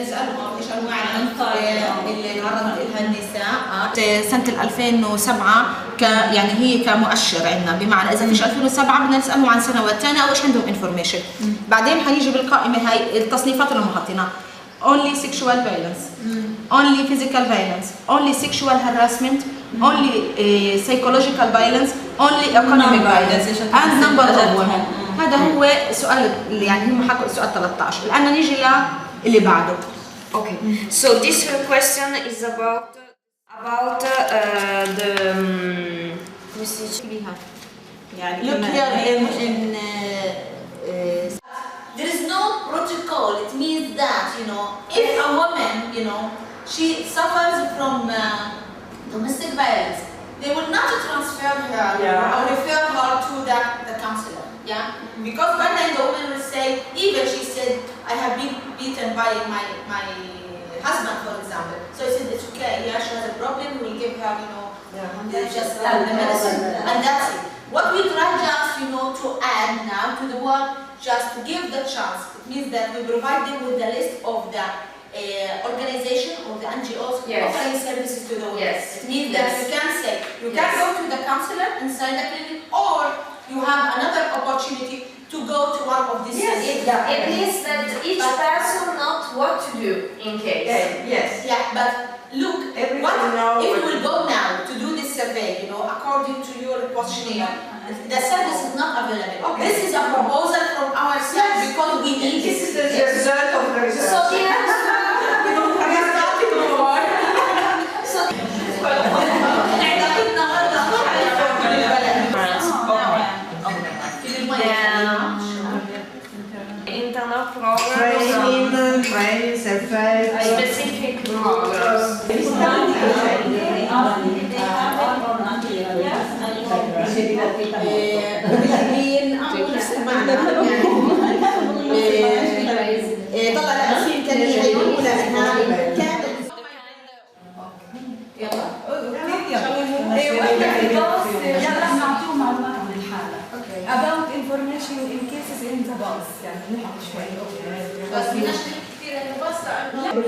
نسألهم إيش أنواع العنف اللي تعرضت لها النساء سنة 2007 يعني هي كمؤشر عندنا، بمعنى إذا فيش 2007 بدنا نسألهم عن سنوات ثانية أو إيش عندهم انفورميشن. بعدين حنيجي بالقائمة هاي التصنيفات اللي هم حاطينها: only sexual violence, only physical violence, only sexual harassment, only psychological violence, only economic violence, and number of women. هذا هو سؤال اللي يعني هم حكوا سؤال 13. الآن نيجي اللي بعده. Okay. So this question is about the يعني look here in there is no protocol. It means that if a woman she suffers from domestic violence, they will not transfer her or refer her to the counselor. Yeah, because one day the woman will say, even she said, I have been beaten by my husband, for example. So I said, it's okay. Yeah, she has a problem. We will give her, just the medicine, and that's it. What we try just, to add now to the word, just to give the chance. It means that we provide them with the list of the organization or the NGOs offering services to the women. It means that you can say, you can go to the counselor inside the clinic, or you have another opportunity to go to one of these services. It means that each person knows what to do in case. Yeah, but look, if you will go now to do this survey, according to your questionnaire, the service is not available. Okay. This is a proposal from our side because we need this. This is the result of the research. So we are starting more. Internal programs, training, survey, specific programs. About information in cases in the bus. يعني نحكي شوي. بس بدناش كثير in the bus لأنه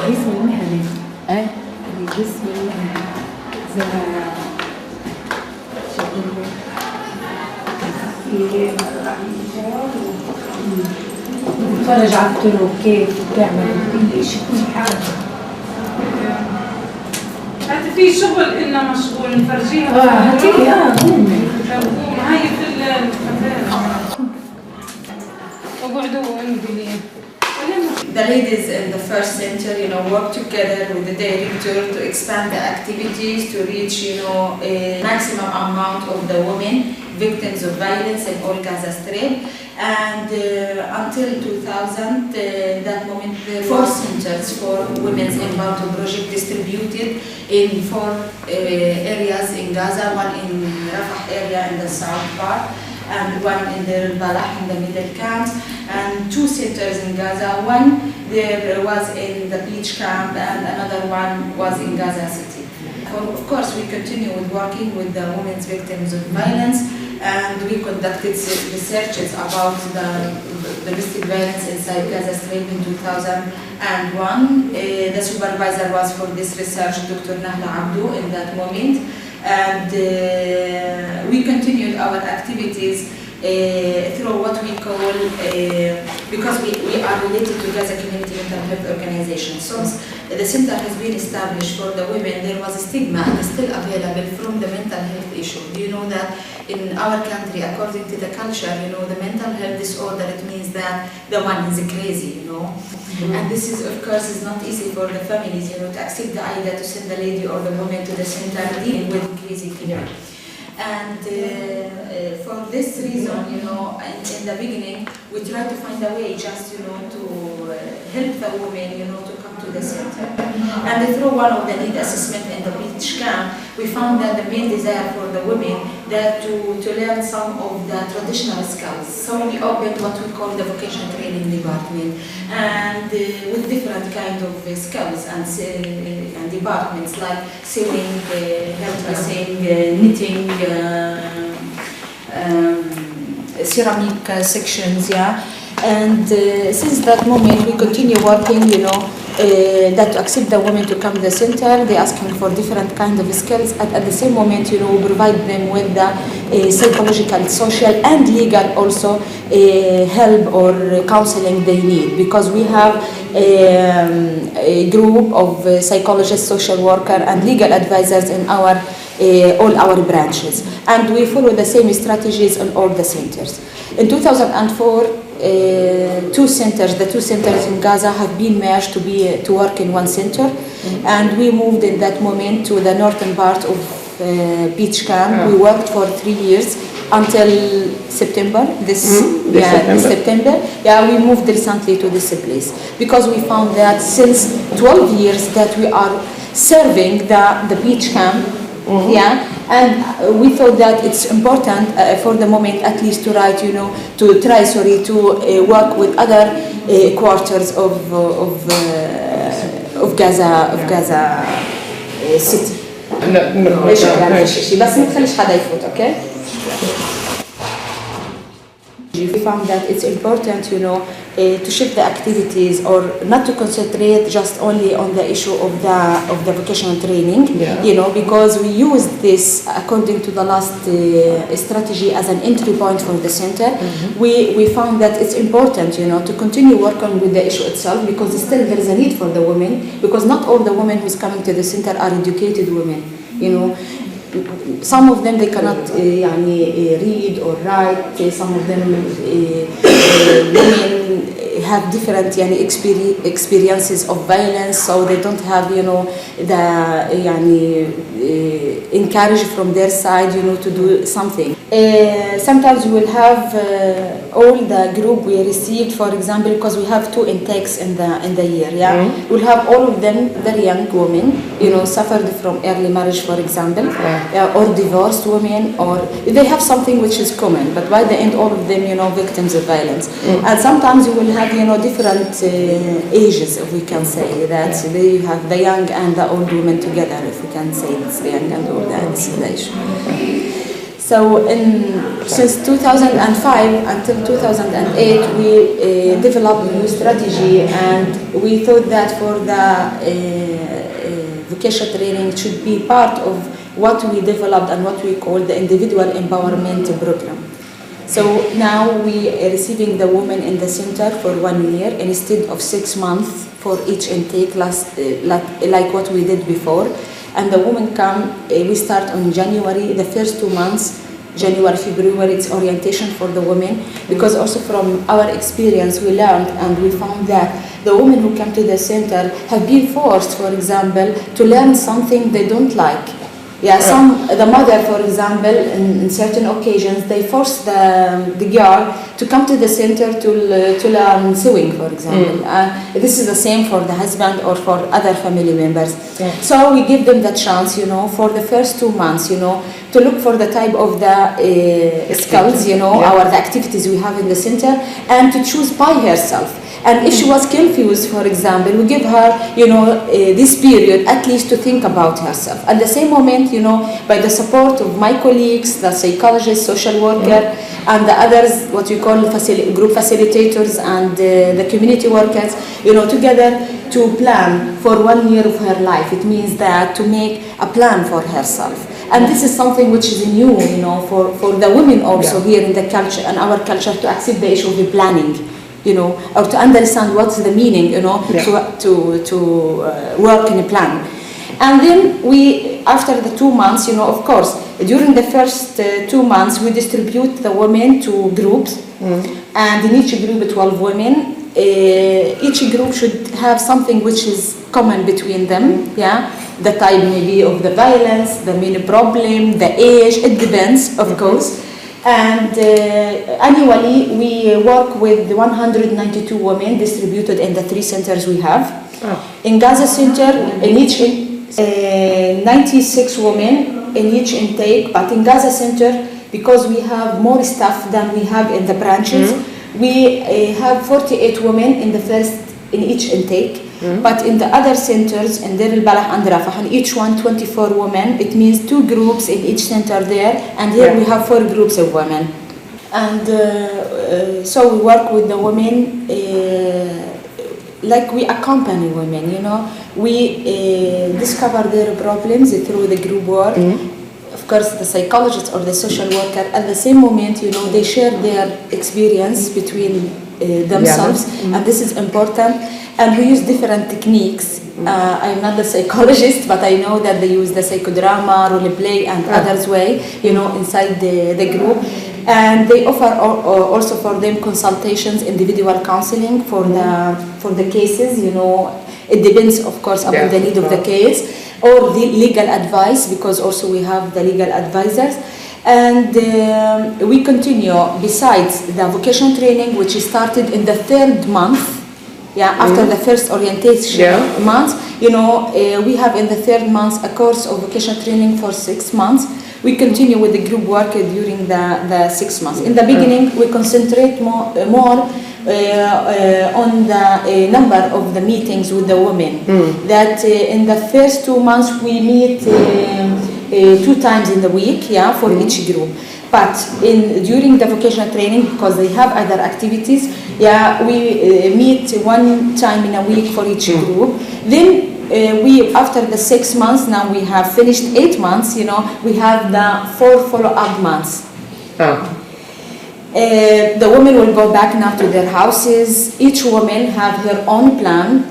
الجسم المهني. الجسم المهني. نتفرج على الطرق كيف بتعمل كل شيء كل حاجة. هذا في شغل إنه مشغول نفرجيها. هاتيلي هاي في الكافيه. وقعدوا عندي. The ladies in the first center, work together with the director to expand the activities to reach, a maximum amount of the women victims of violence in all Gaza Strip. And until 2000, that moment, there were 4 centers for women's involved project distributed in 4 areas in Gaza, one in Rafah area in the south part, and one in the Balah in the middle camps, and 2 centers in Gaza. One there was in the beach camp, and another one was in Gaza City. Of course, we continue with working with the women's victims of violence, and we conducted researches about the domestic violence inside Gaza Strip in 2001. The supervisor was for this research, Dr. Nahla Abdu, in that moment. And we continued our activities through what we call, because we are related to Gaza Community Mental Health Organization. So the center has been established for the women. There was a stigma still available from the mental health issue. Do you know that in our country, according to the culture, the mental health disorder, it means that the one is crazy, And this is, of course, is not easy for the families, to accept the idea to send the lady or the woman to the center dealing with crazy people. And for this reason, in the beginning, we try to find a way just, to help the women, to come to the center. And through one of the need assessment in the beach camp, we found that the main desire for the women that to learn some of the traditional skills. So we opened what we call the vocational training department, and with different kind of skills and departments like sewing, hairdressing, knitting, ceramic sections, yeah. And since that moment, we continue working, that to accept the women to come to the center. They asking for different kind of skills. At the same moment, we provide them with the psychological, social, and legal also help or counseling they need, because we have a group of psychologists, social worker, and legal advisors in our all our branches, and we follow the same strategies in all the centers. In 2004, the two centers in Gaza have been merged to work in one center, and we moved in that moment to the northern part of beach camp. We worked for 3 years until September. This September. Yeah, we moved recently to this place because we found that since 12 years that we are serving the beach camp. Yeah, and we thought that it's important for the moment at least to write, to work with other quarters of Gaza City. بس ما تخليش حدا يفوت، okay? We found that it's important, to shift the activities or not to concentrate just only on the issue of the vocational training, because we used this according to the last strategy as an entry point for the center. We found that it's important, to continue working with the issue itself, because still there is a need for the women, because not all the women who's coming to the center are educated women, Some of them they cannot read or write. Some of them women have different experiences of violence, so they don't have the encourage from their side to do something. Sometimes we will have all the group we received, for example, because we have 2 intakes in the year. We'll have all of them very young women, suffered from early marriage, for example, or divorced women, or they have something which is common, but by the end all of them victims of violence. And sometimes you will have different ages, if we can say that. They have the young and the old women together, if we can say it's the young and old situation. So since 2005 until 2008, we developed a new strategy, and we thought that for the vocational training it should be part of what we developed and what we call the individual empowerment program. So now we are receiving the women in the center for 1 year instead of 6 months for each intake, like what we did before. And the women come, we start on January, the first 2 months, January, February, it's orientation for the women, because also from our experience we learned and we found that the women who come to the center have been forced, for example, to learn something they don't like. The mother, for example, in certain occasions, they force the girl to come to the center to learn sewing, for example. This is the same for the husband or for other family members. So we give them the chance, for the first 2 months, to look for the type of the skills, the activities we have in the center, and to choose by herself. And if she was confused, for example, we give her, this period at least to think about herself. At the same moment, by the support of my colleagues, the psychologists, social worker, and the others, what we call group facilitators and the community workers, together to plan for 1 year of her life. It means that to make a plan for herself. And this is something which is new, for the women also here in the culture and our culture, to accept the issue of the planning. Or to understand what's the meaning, to work in a plan. And then after the 2 months, of course, during the first 2 months, we distribute the women to groups, and in each group 12 women. Each group should have something which is common between them, the type maybe of the violence, the main problem, the age, it depends, of course. And annually, we work with 192 women distributed in the 3 centers we have. In Gaza Center, in each 96 women in each intake, but in Gaza Center, because we have more staff than we have in the branches, we have 48 women in each intake. But in the other centers, in Deir al-Balah and Rafah, in each one 24 women, it means 2 groups in each center there, and here we have 4 groups of women. And so we work with the women, like we accompany women, you know. We discover their problems through the group work. Of course, the psychologist or the social worker, at the same moment, you know, they share their experience between themselves, and this is important. And we use different techniques. I'm not the psychologist, but I know that they use the psychodrama, role play, and others way, you know, inside the group. And they offer also for them consultations, individual counseling for the cases. You know, it depends, of course, upon the need of the case, or the legal advice, because also we have the legal advisors. And we continue besides the vocational training, which started in the 3rd month. After the first orientation month, you know, we have in the 3rd month a course of vocational training for 6 months. We continue with the group work during the 6 months. In the beginning, we concentrate more on the number of the meetings with the women. That in the first 2 months we meet 2 times in the week, for each group. But during the vocational training, because they have other activities, we meet 1 time in a week for each group. Then we, after the 6 months, now we have finished 8 months, you know, we have the 4 follow-up months. The women will go back now to their houses. Each woman have her own plan,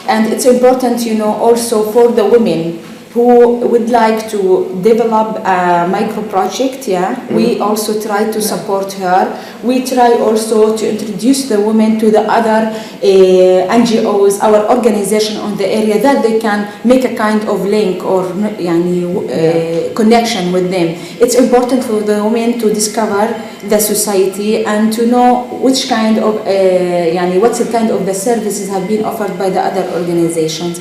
and it's important, you know, also for the women who would like to develop a micro project, we also try to support her. We try also to introduce the women to the other NGOs, our organization on the area, that they can make a kind of link or connection with them. It's important for the women to discover the society and to know which kind of what's the kind of the services have been offered by the other organizations.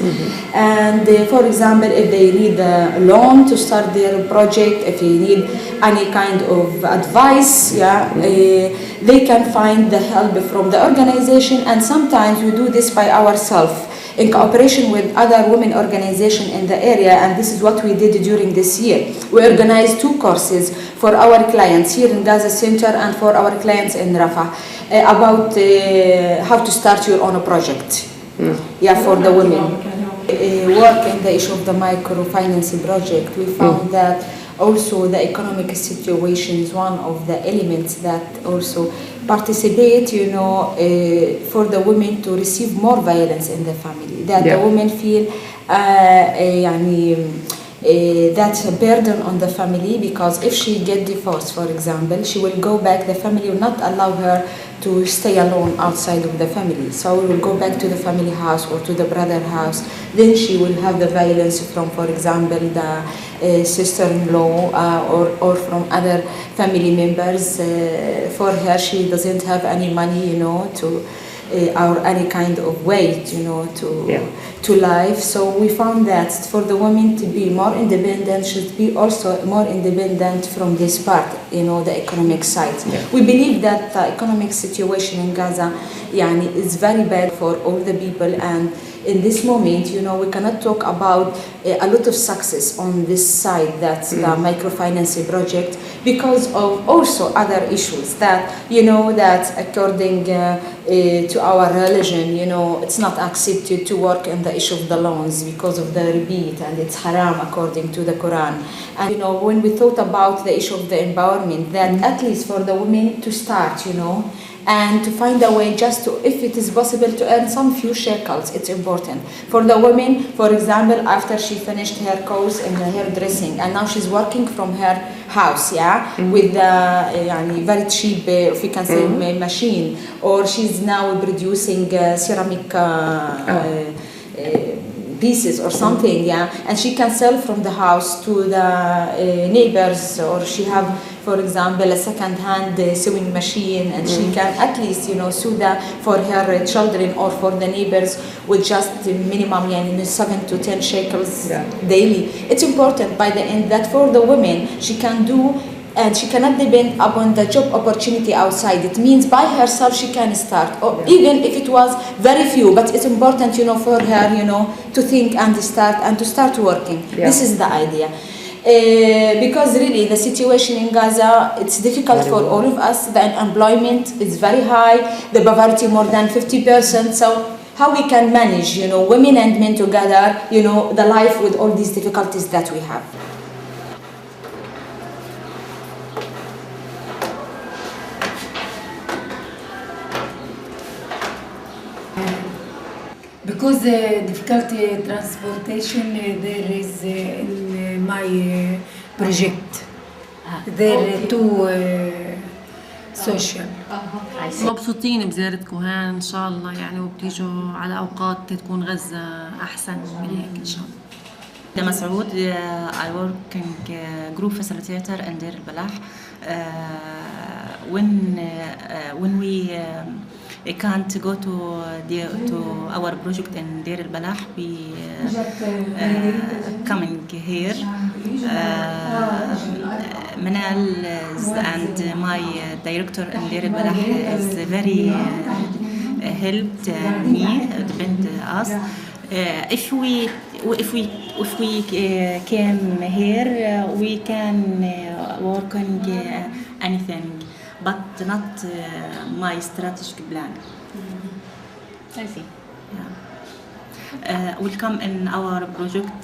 And for example, if they need a loan to start their project, if they need any kind of advice, they can find the help from the organization. And sometimes we do this by ourselves in cooperation with other women organizations in the area, and this is what we did during this year. We organized 2 courses for our clients here in Gaza Center and for our clients in Rafah about how to start your own project. For the women. Work in the issue of the microfinancing project, we found that also the economic situation is one of the elements that also participate, for the women to receive more violence in the family. That the women feel that's a burden on the family, because if she get divorced, for example, she will go back, the family will not allow her to stay alone outside of the family. So we will go back to the family house or to the brother house. Then she will have the violence from, for example, the sister-in-law or from other family members. For her, she doesn't have any money, to or any kind of way, to life. So we found that for the women to be more independent, should be also more independent from this part, the economic side. We believe that the economic situation in Gaza, is very bad for all the people, and in this moment, we cannot talk about a lot of success on this side, that's the microfinancing project, because of also other issues that, that according to our religion, it's not accepted to work in the issue of the loans because of the rebate, and it's haram according to the Quran. And, when we thought about the issue of the empowerment, that at least for the women to start, and to find a way just to, if it is possible, to earn some few shekels, it's important. For the women, for example, after she finished her course in hairdressing, and now she's working from her house, with the very cheap, if you can say, machine, or she's now producing ceramic pieces or something, and she can sell from the house to the neighbors, or she have, for example, a second-hand sewing machine, and she can at least, sew that for her children or for the neighbors with just minimum 7 to 10 shekels daily. It's important by the end that for the women she can do, and she cannot depend upon the job opportunity outside. It means by herself she can start, or even if it was very few, but it's important, for her, to think and to start working. This is the idea. Because really the situation in Gaza, it's difficult for all of us. The unemployment is very high, the poverty more than 50%. So how we can manage, women and men together, the life with all these difficulties that we have. Because difficulty transportation, there is in my project, there too social. مبسوطين بزيارتكم هان ان شاء الله وبتيجوا على اوقات تكون غزة احسن من هيك ان شاء الله. مسعود, I work in group facilitator in Deir al-Balah. When we can't go to our project in Deir al-Balah, we coming here. Manal and my director in Deir al-Balah is very helped me, depend us. If we came here, we can work on anything, but not my strategic plan. I see. Yeah. We'll come in our project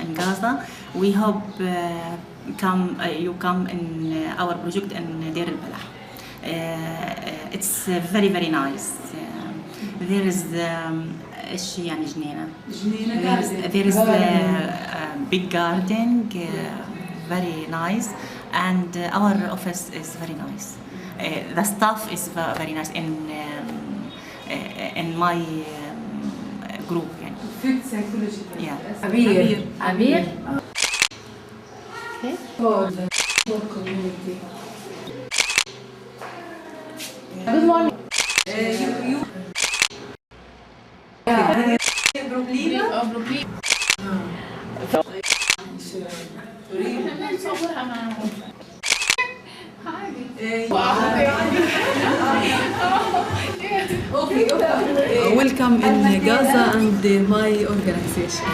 in Gaza. We hope you come in our project in Deir al-Balah. It's very, very nice. There is there is a big garden, very nice, and our office is very nice. The staff is very nice in my group. Food psychology. Yeah. Abir. Okay. For the poor community. Good morning. Welcome in Gaza and my organization.